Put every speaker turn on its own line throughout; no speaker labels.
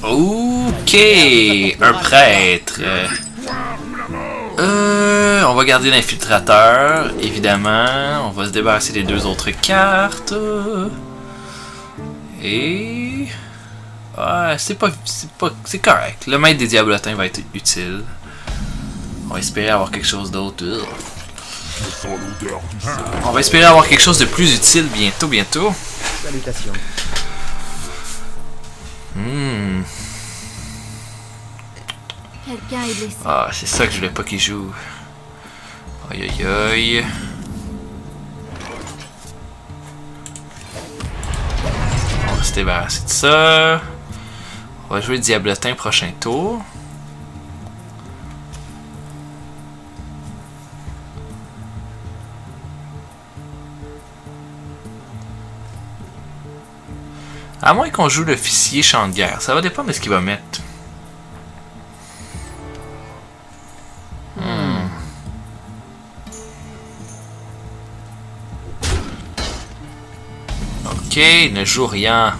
Ok, un prêtre. On va garder l'infiltrateur, évidemment. On va se débarrasser des deux autres cartes. Et... ah, c'est correct. Le maître des diablotins va être utile. On va espérer avoir quelque chose d'autre. On va espérer avoir quelque chose de plus utile bientôt.
Salutations.
Quelqu'un est blessé.
Ah, c'est ça que je voulais pas qu'il joue. Aïe aïe aïe. On va se débarrasser de ça. On va jouer Diablotin prochain tour. À moins qu'on joue l'officier champ de guerre. Ça va dépendre de ce qu'il va mettre. Ok, ne joue rien.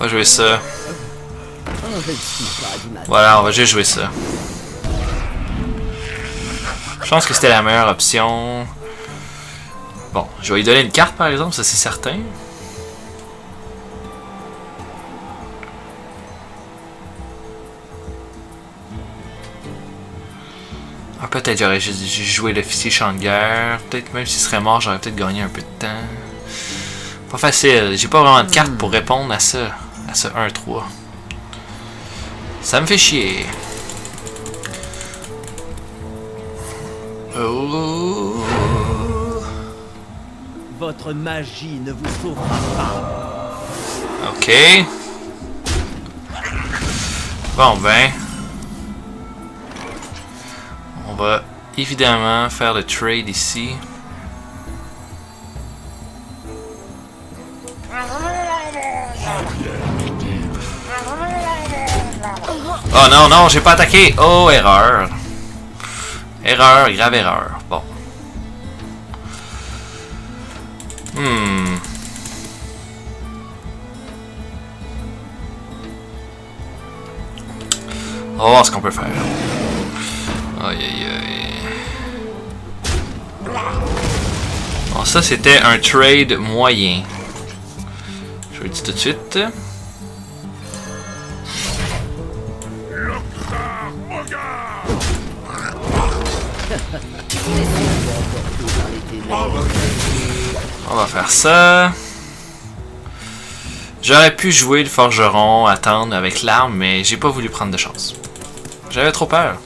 On va jouer ça. Voilà, on va juste jouer ça. Je pense que c'était la meilleure option. Bon, je vais lui donner une carte par exemple, ça c'est certain. Ah, peut-être j'aurais joué l'officier champ de guerre. Peut-être même s'il serait mort, j'aurais peut-être gagné un peu de temps. Pas facile, j'ai pas vraiment de carte pour répondre à ce 1-3. Ça me fait chier. Oh.
Votre magie ne vous sauvera pas.
Ok. Bon ben. On va évidemment faire le trade ici. Oh non, non, j'ai pas attaqué. Oh, erreur. Erreur, grave erreur. Bon. On va voir ce qu'on peut faire. Aïe aïe aïe. Bon, ça c'était un trade moyen. Je vous le dis tout de suite. On va faire ça. J'aurais pu jouer le forgeron, attendre avec l'arme, mais j'ai pas voulu prendre de chance. J'avais trop peur.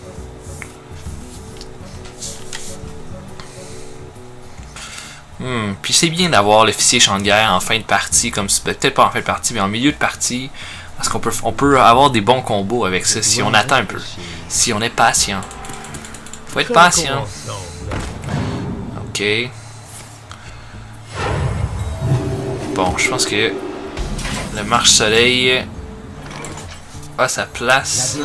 Puis c'est bien d'avoir l'officier champ de guerre en fin de partie, comme peut-être pas en fin de partie, mais en milieu de partie, parce qu'on peut avoir des bons combos avec ça si on attend un peu, si on est patient. Faut être patient. Ok. Bon, je pense que le marche-soleil a sa place.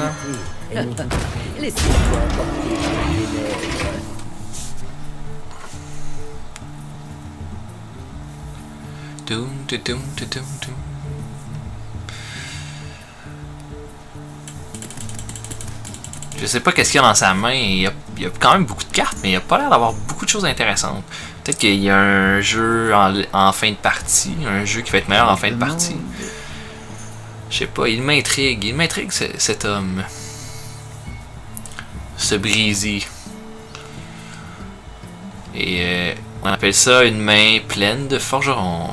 Laissez-moi emporter par les ténèbres.
Doum, doum, doum, doum, doum. Je sais pas qu'est-ce qu'il y a dans sa main. Il y a quand même beaucoup de cartes, mais il a pas l'air d'avoir beaucoup de choses intéressantes. Peut-être qu'il y a un jeu en fin de partie, un jeu qui va être meilleur en fin de partie. Je sais pas, il m'intrigue cet homme. Ce Breezy. Et on appelle ça une main pleine de forgerons.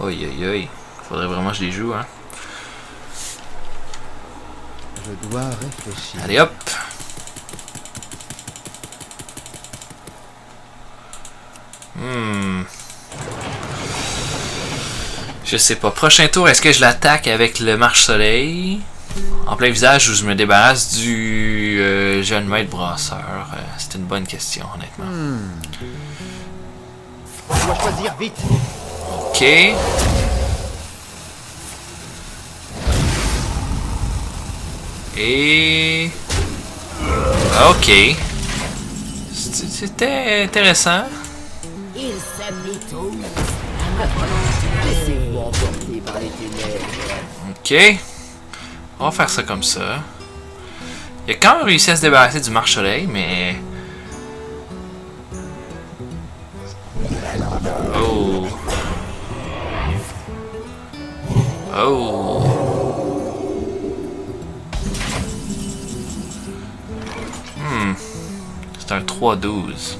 Aïe aïe aïe. Faudrait vraiment que je les joue, hein.
Je dois réfléchir.
Allez hop. Je sais pas. Prochain tour, est-ce que je l'attaque avec le marche-soleil en plein visage ou je me débarrasse du jeune maître brasseur? C'est une bonne question, honnêtement.
Je dois choisir vite.
Ok. Et... ok. C'était intéressant.
Ils s'aiment tous. Laissez-vous emporter par les ténèbres.
Ok. On va faire ça comme ça. Il a quand même réussi à se débarrasser du marche-soleil, mais... Oh. Oh. C'est un 3-12.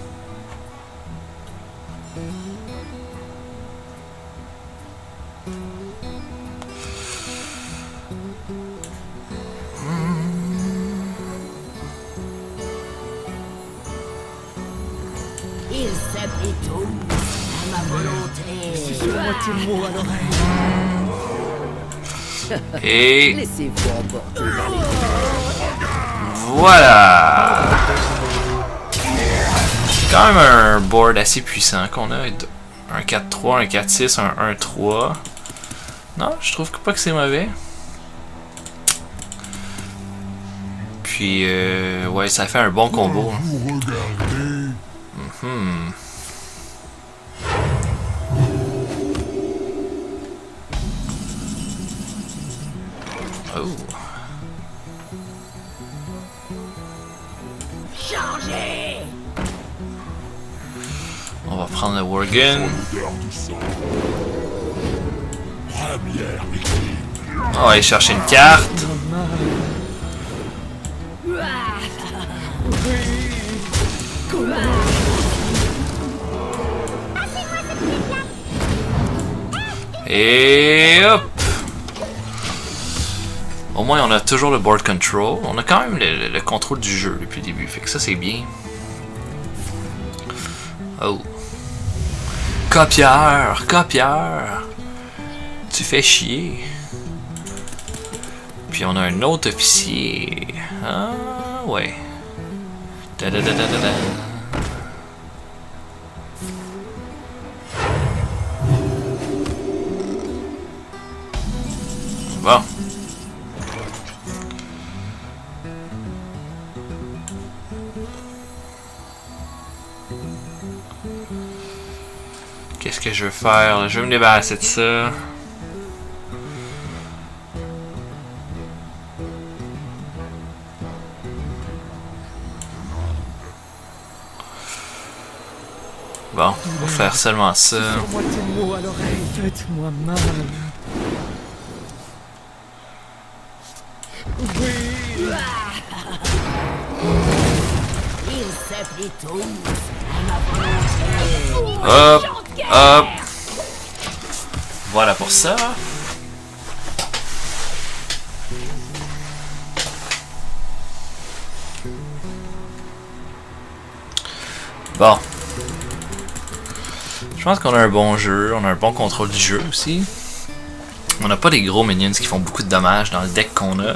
Ils s'aiment tous. À ma volonté.
Susurre-moi tes mots à l'oreille.
Et
Laissez-vous emporter par les
voilà. C'est quand même un board assez puissant qu'on a. Un 4-3, un 4-6, un 1-3. Non, je trouve pas que c'est mauvais. Puis, ouais, ça fait un bon combo. Mhm. Oh.
Changez.
On va prendre le Worgen. On va aller chercher une carte. Et hop! Au moins on a toujours le board control. On a quand même le contrôle du jeu depuis le début. Fait que ça c'est bien. Oh. Copieur! Copieur! Tu fais chier. Puis on a un autre officier. Ah ouais. Da da da da da da. Bon. Qu'est-ce que je veux faire? Je veux me débarrasser de ça. Bon, on va faire seulement ça.
Susurre-moi tes mots à l'oreille. Faites-moi mal. Oui.
Ils s'aiment tous. À ma volonté.
Hop, hop. Voilà pour ça. Bon. Je pense qu'on a un bon jeu, on a un bon contrôle du jeu aussi. On n'a pas des gros minions qui font beaucoup de dommages dans le deck qu'on a.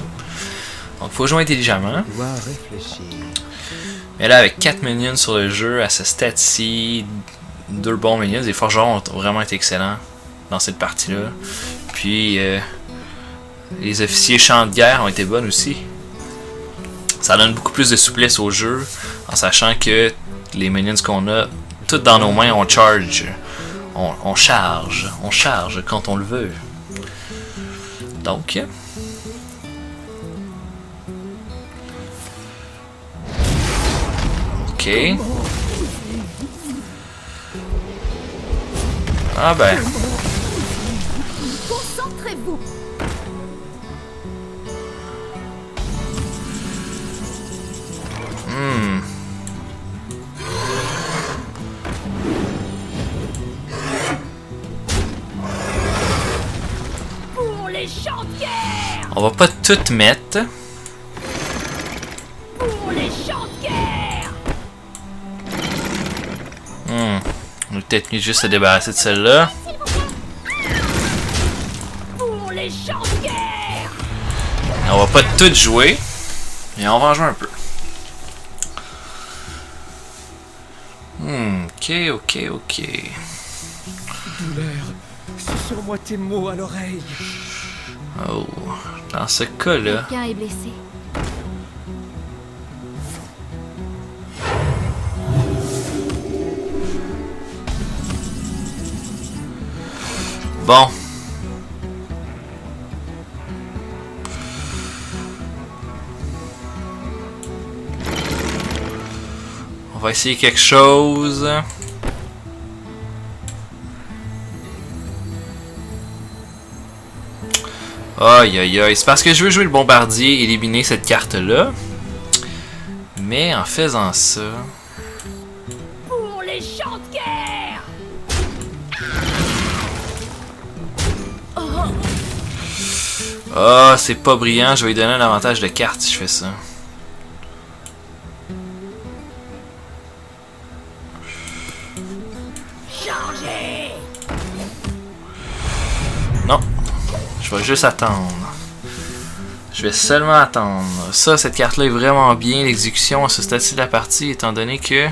Donc faut jouer intelligemment.
Je dois réfléchir.
Mais là avec 4 minions sur le jeu, à ce stade-ci, 2 bons minions, les forgerons ont vraiment été excellents dans cette partie-là. Puis les officiers champs de guerre ont été bonnes aussi. Ça donne beaucoup plus de souplesse au jeu, en sachant que les minions qu'on a, toutes dans nos mains, on charge. On charge quand on le veut. Donc, ok. Ah ben.
Concentrez-vous. Pour les champs de guerre.
On va pas tout mettre.
Pour les champs de guerre.
On a peut-être mieux juste se débarrasser de celle-là.
Pour les champs de guerre.
On va pas tout jouer. Mais on va en jouer un peu. Ok.
Douleur. Susurre-moi tes mots à l'oreille.
Oh. Dans ce cas-là.
Quelqu'un est blessé.
Bon. On va essayer quelque chose. Aïe aïe aïe, c'est parce que je veux jouer le bombardier et éliminer cette carte-là. Mais en faisant ça...
Pour les champs de guerre.
Ah, c'est pas brillant, je vais lui donner un avantage de carte si je fais ça.
Chargez.
Non, je vais juste attendre. Je vais seulement attendre. Ça, cette carte-là est vraiment bien. L'exécution à ce stade-ci de la partie, étant donné que...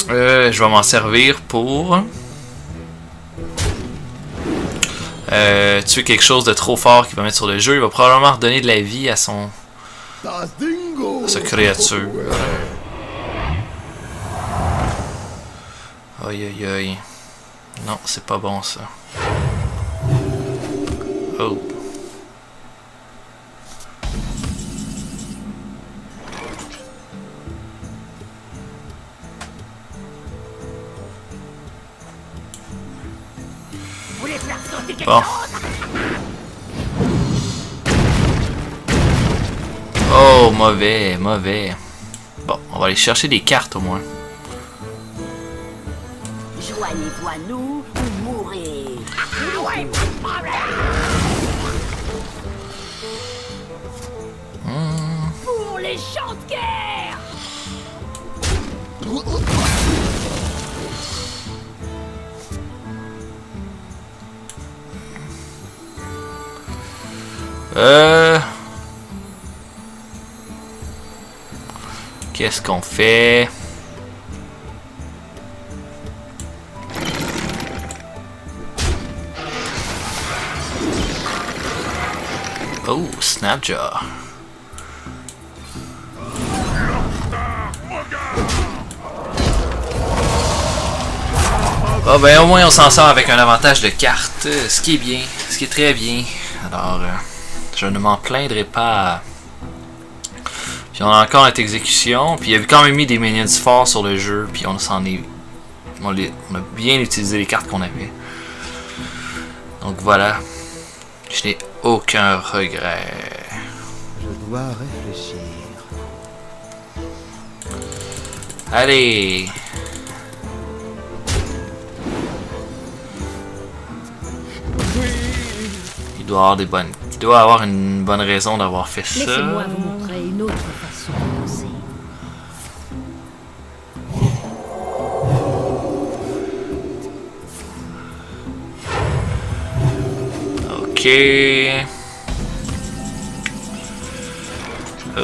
je vais m'en servir pour... tuer quelque chose de trop fort qu'il va mettre sur le jeu. Il va probablement redonner de la vie à son... à sa créature. Aïe aïe aïe. Non, c'est pas bon ça. Oh.
Vous voulez faire sauter quelque
Bon.
chose?
Oh, mauvais, mauvais. Bon, on va aller chercher des cartes au moins.
Joignez-vous à nous ou mourrez. Ouais, pas de problème. Pour les champs de guerre.
Qu'est-ce qu'on fait? Oh, Snapjaw. Ah ben au moins on s'en sort avec un avantage de carte, ce qui est bien, ce qui est très bien. Alors, je ne m'en plaindrai pas. Puis on a encore notre exécution, puis il a quand même mis des minions forts sur le jeu, puis on s'en est... On a bien utilisé les cartes qu'on avait. Donc voilà, je n'ai aucun regret.
Je dois réfléchir.
Allez! Il doit avoir une bonne raison d'avoir fait ça.
Laissez-moi vous montrer une autre façon de penser.
Ok. Oh.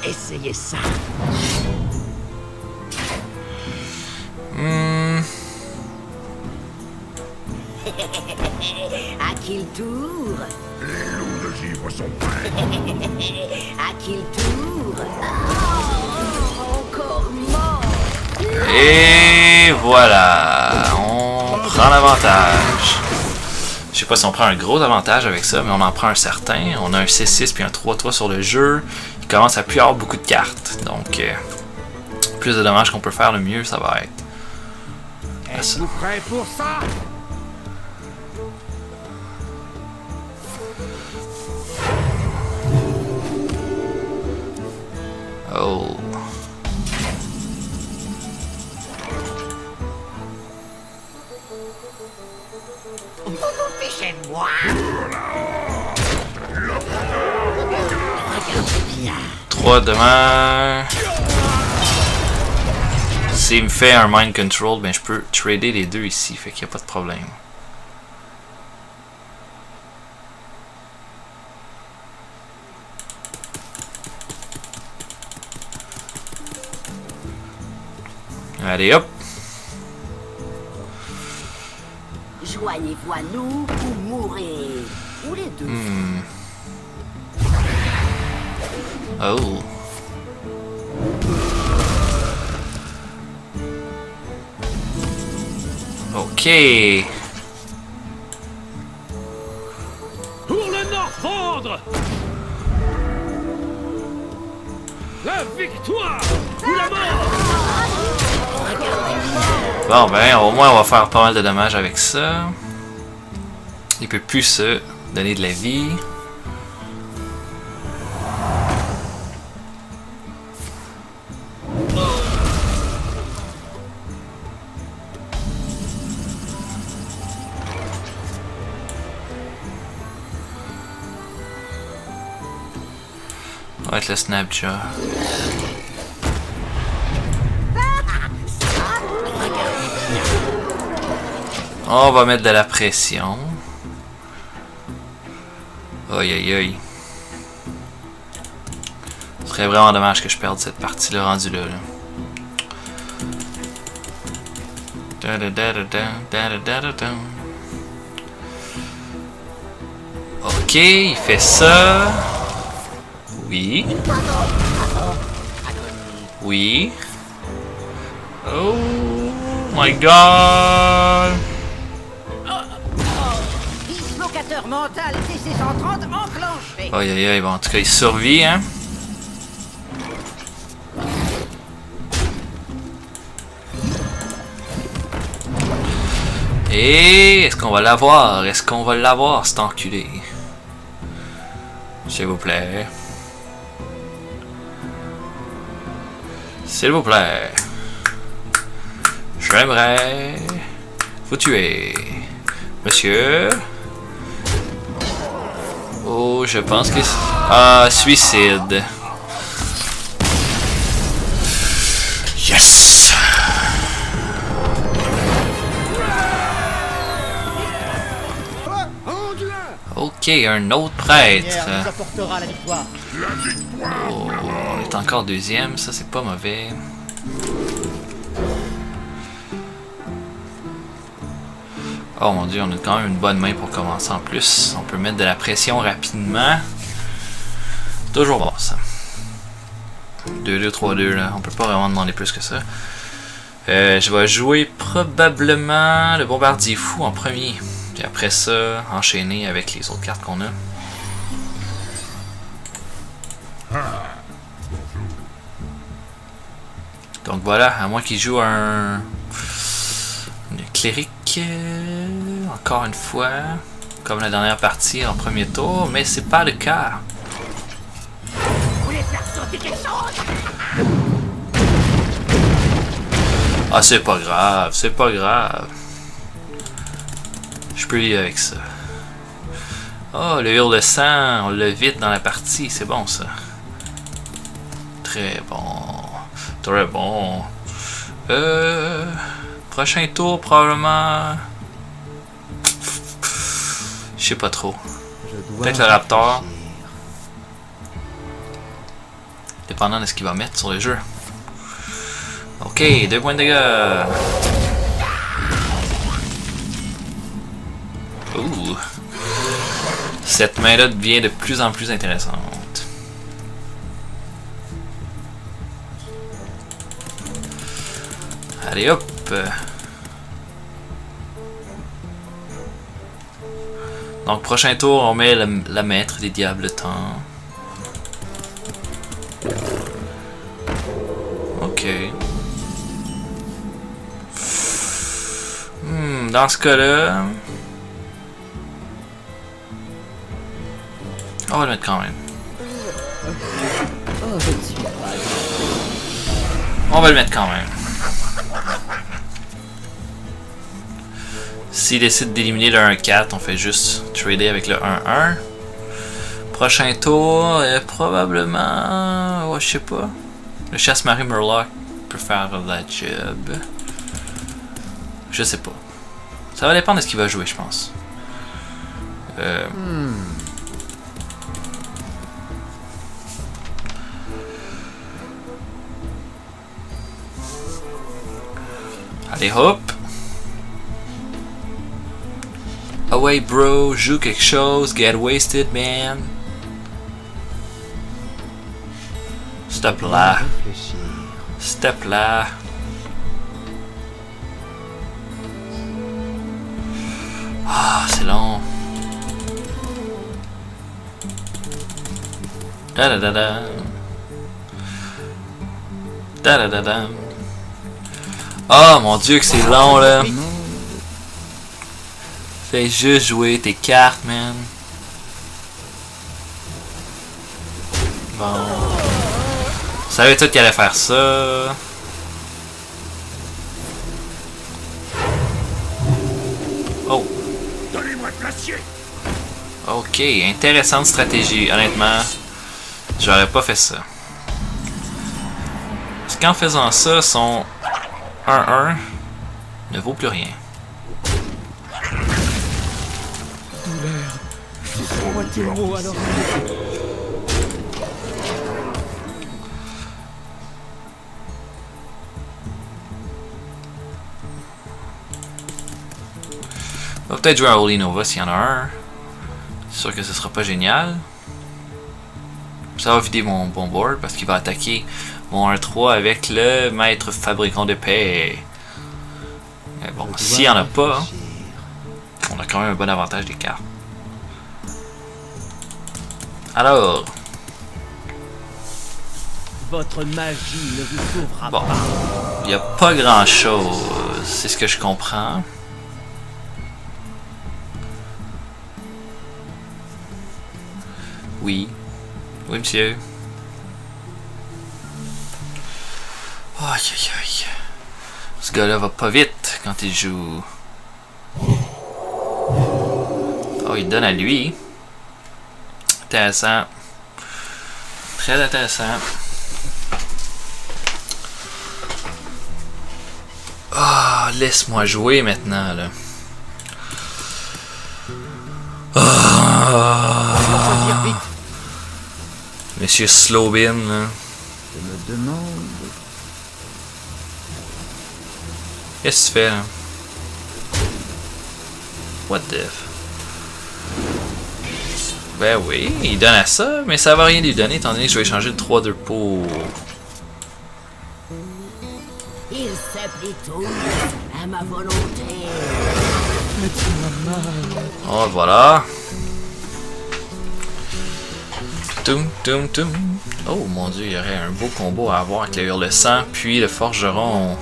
Essayez ça.
À qui le tour?
Les loups de givre sont prêts.
À qui le tour? Oh, encore mort.
Et voilà. On prend l'avantage. Je sais pas si on prend un gros avantage avec ça, mais on en prend un certain. On a un 6-6 puis un 3-3 sur le jeu. Il commence à plus avoir beaucoup de cartes. Donc, plus de dommages qu'on peut faire, le mieux ça va être.
Êtes-vous prêts pour ça?
Oh.
Fichez de moi.
3 dommages. S'il me fait un mind control, ben je peux trader les deux ici, fait qu'il n'y a pas de problème. Allez hop!
Joignez-vous à nous ou mourrez. Ou les deux.
Oh. Ok.
Pour le Northrendre! La victoire ou la mort!
Bon ben, au moins on va faire pas mal de dommages avec ça. Il peut plus se donner de la vie. On va être le Snapjaw. On va mettre de la pression. Aïe aïe aïe. Ce serait vraiment dommage que je perde cette partie-là rendue là. Ok, il fait ça. Oui. Oui. Oh my god.
Dislocateur mental DC-130 enclenché.
Aïe aïe aïe, bon, en tout cas il survit, hein. Et est-ce qu'on va l'avoir? Est-ce qu'on va l'avoir, cet enculé? S'il vous plaît. S'il vous plaît. J'aimerais vous tuer. Monsieur. Oh, je pense que... Ah, suicide. Yes! Ok, un autre prêtre.
Nous apportera la victoire.
Oh, on est encore deuxième, ça c'est pas mauvais. Oh mon dieu, on a quand même une bonne main pour commencer en plus. On peut mettre de la pression rapidement. Toujours bon ça. 2-2, 3-2 là, on peut pas vraiment demander plus que ça. Je vais jouer probablement le bombardier fou en premier. Puis après ça, enchaîner avec les autres cartes qu'on a. Donc voilà, à moins qu'il joue un cléric, encore une fois, comme la dernière partie en premier tour, mais c'est pas le cas.
Vous voulez faire sauter quelque chose?
Ah, c'est pas grave, c'est pas grave. Je peux vivre avec ça. Oh, le hurle de sang, on l'a vite dans la partie, c'est bon ça. Très bon. Très bon. Prochain tour, probablement. Je sais pas trop. Peut-être le Raptor. Dépendant de ce qu'il va mettre sur le jeu. Ok, 2 points de dégâts. Ouh. Cette main-là devient de plus en plus intéressante. Allez hop. Donc prochain tour on met la maître des diables temps. Ok. Dans ce cas-là... On va le mettre quand même. On va le mettre quand même. S'il décide d'éliminer le 1-4, on fait juste trader avec le 1-1. Prochain tour, probablement... Oh, je sais pas. Le chasse-marée Murloc peut faire la job. Je sais pas. Ça va dépendre de ce qu'il va jouer, je pense. Allez hop. Away bro, joue quelque chose, get wasted man. Stop là. Stop là. Ah, c'est long. Da da da da. Da da da da. Oh mon dieu que c'est long là. Fais juste jouer tes cartes, man. Bon. Vous savez tout qu'il allait faire ça. Oh.
Donnez-moi de l'acier.
Ok, intéressante stratégie. Honnêtement, j'aurais pas fait ça. Parce qu'en faisant ça, son 1-1 ne vaut plus rien.
Moitié mot alors.
On va peut-être jouer un Holy Nova s'il y en a un. C'est sûr que ce sera pas génial. Ça va vider mon bon board parce qu'il va attaquer mon 1-3 avec le maître fabricant de paix. Mais bon, s'il n'y en a pas, on a quand même un bon avantage des cartes. Alors,
Votre magie ne vous sauvera
bon,
pas.
il n'y a pas grand chose, c'est ce que je comprends. Oui, oui monsieur. Aïe aïe aïe. Ce gars-là va pas vite quand il joue. Oh, il donne à lui. Intéressant. Très intéressant. Ah, laisse-moi jouer maintenant, là.
Choisir vite.
Monsieur Slowbin, là.
Je me demande.
Qu'est-ce que tu fais, là? What the f? Ben oui, il donne à ça, mais ça va rien lui donner étant donné que je vais échanger le 3-2 pour...
Il s'applique tout à ma volonté.
Oh, voilà. Toum, toum, toum. Oh mon dieu, il y aurait un beau combo à avoir avec le Hurle-Sang, puis le Forgeron.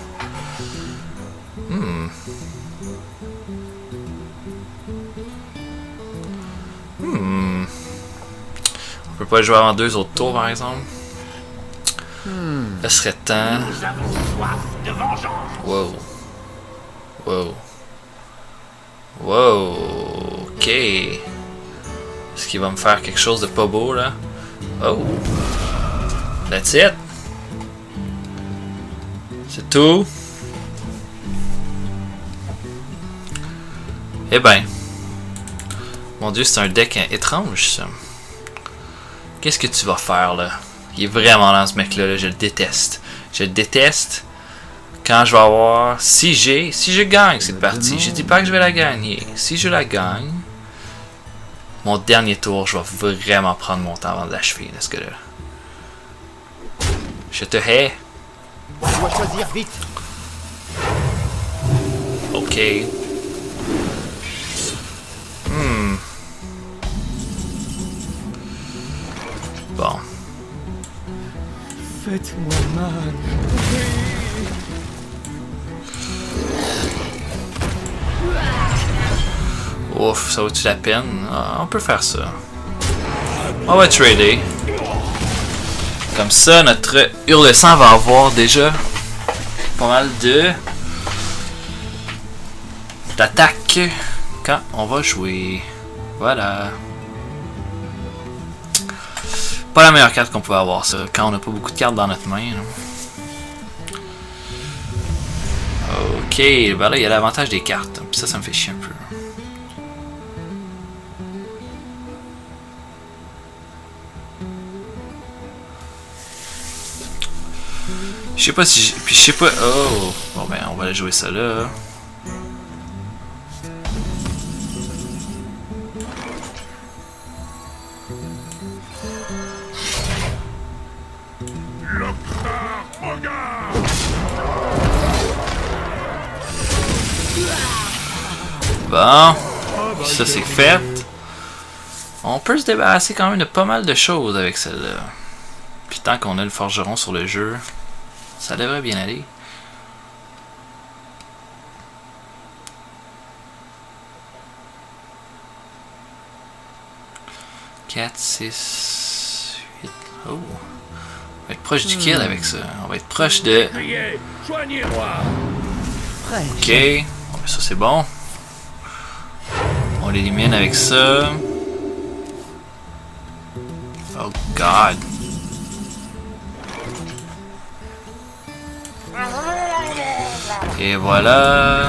On peut pas jouer avant 2 autres tours, par exemple. Ce serait temps.
Nous avons soif de vengeance.
Wow. Wow. Wow. Ok. Est-ce qu'il va me faire quelque chose de pas beau, là? Oh. That's it. C'est tout. Eh ben. Mon dieu, c'est un deck étrange, ça. Qu'est-ce que tu vas faire, là? Il est vraiment lent, ce mec-là, là. Je le déteste. Je le déteste quand je vais avoir... Si je gagne cette partie, je dis pas que je vais la gagner. Si je la gagne, mon dernier tour, je vais vraiment prendre mon temps avant de l'achever, là, ce gars-là. Je te hais.
Je dois choisir vite.
Ok. Bon.
Faites-moi mal.
Ouf, ça vaut-tu la peine? Ah, on peut faire ça. On va trader. Comme ça, notre Hurle-Sang va avoir déjà pas mal de d'attaque quand on va jouer. Voilà. Pas la meilleure carte qu'on pouvait avoir, ça, quand on n'a pas beaucoup de cartes dans notre main. Là. Ok, ben là, il y a l'avantage des cartes. Puis ça me fait chier un peu. Je sais pas si... Puis je sais pas... Oh! Bon ben, on va aller jouer ça là. Bon. ça c'est fait. On peut se débarrasser quand même de pas mal de choses avec celle-là. Puis tant qu'on a le forgeron sur le jeu, ça devrait bien aller. « 4, 6, 8... Oh! On va être proche du kill avec ça. On va être proche de...
Criez, joignez-moi.
Ok. Bon, ça c'est bon. On l'élimine avec ça. Oh god. Et voilà.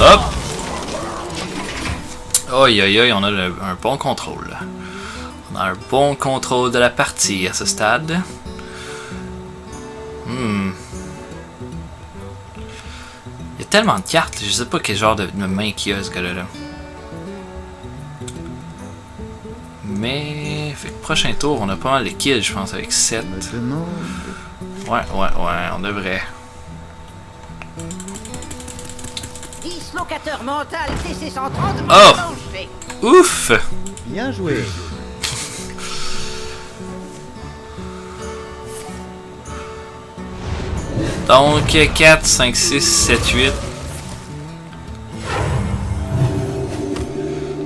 Hop. Oi oi oi, on a un bon contrôle. On a un bon contrôle de la partie à ce stade. Il y a tellement de cartes, je sais pas quel genre de main qu'il y a ce gars-là. Mais, fait que prochain tour, on a pas mal de kills, je pense, avec 7. Ouais, on devrait.
Dislocateur mental TC-130
Oh!
enclenché.
Ouf!
Bien joué.
Donc, 4, 5, 6, 7, 8.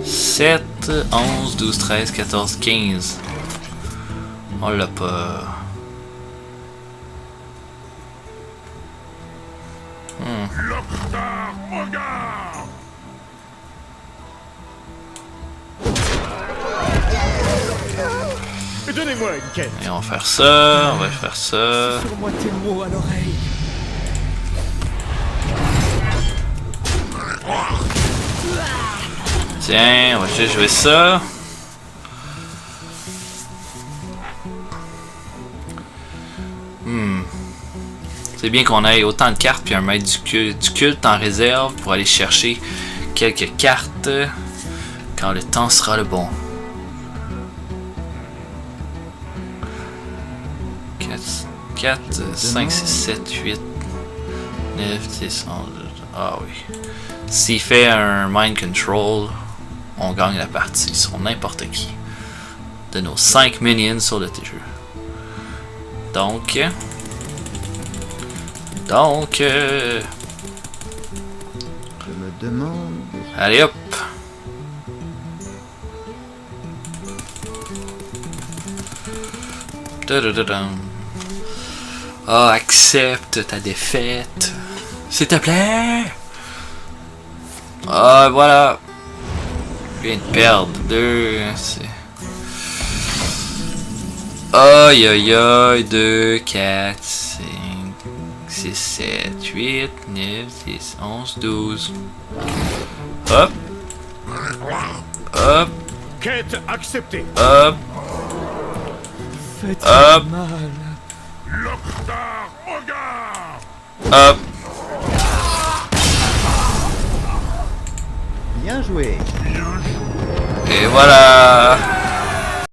7, 11, 12, 13, 14, 15. On l'a pas.
Locktar Hogar.
Donnez-moi une quête.
Et on va faire ça, on va faire ça.
Sur-moi tes mots à l'oreille.
Tiens, on va juste jouer ça. C'est bien qu'on ait autant de cartes puis un maître du culte en réserve pour aller chercher quelques cartes quand le temps sera le bon. 4, 5, 6, 7, 8, 9, 10, 11. Ah oui. S'il fait un mind control, on gagne la partie sur n'importe qui de nos 5 minions sur le jeu. Donc,
Je me demande.
allez hop. Ah, accepte ta défaite. S'il te plaît. Ah, voilà. Je viens de perdre 2. Aïe aïe aïe. 2, 4, 5, 6, 7, 8, 9, 10, 11, 12. Hop. Hop.
Quête acceptée.
Hop.
Faites
Hop.
mal.
Locktar Hogar.
Hop.
Bien joué.
Et voilà.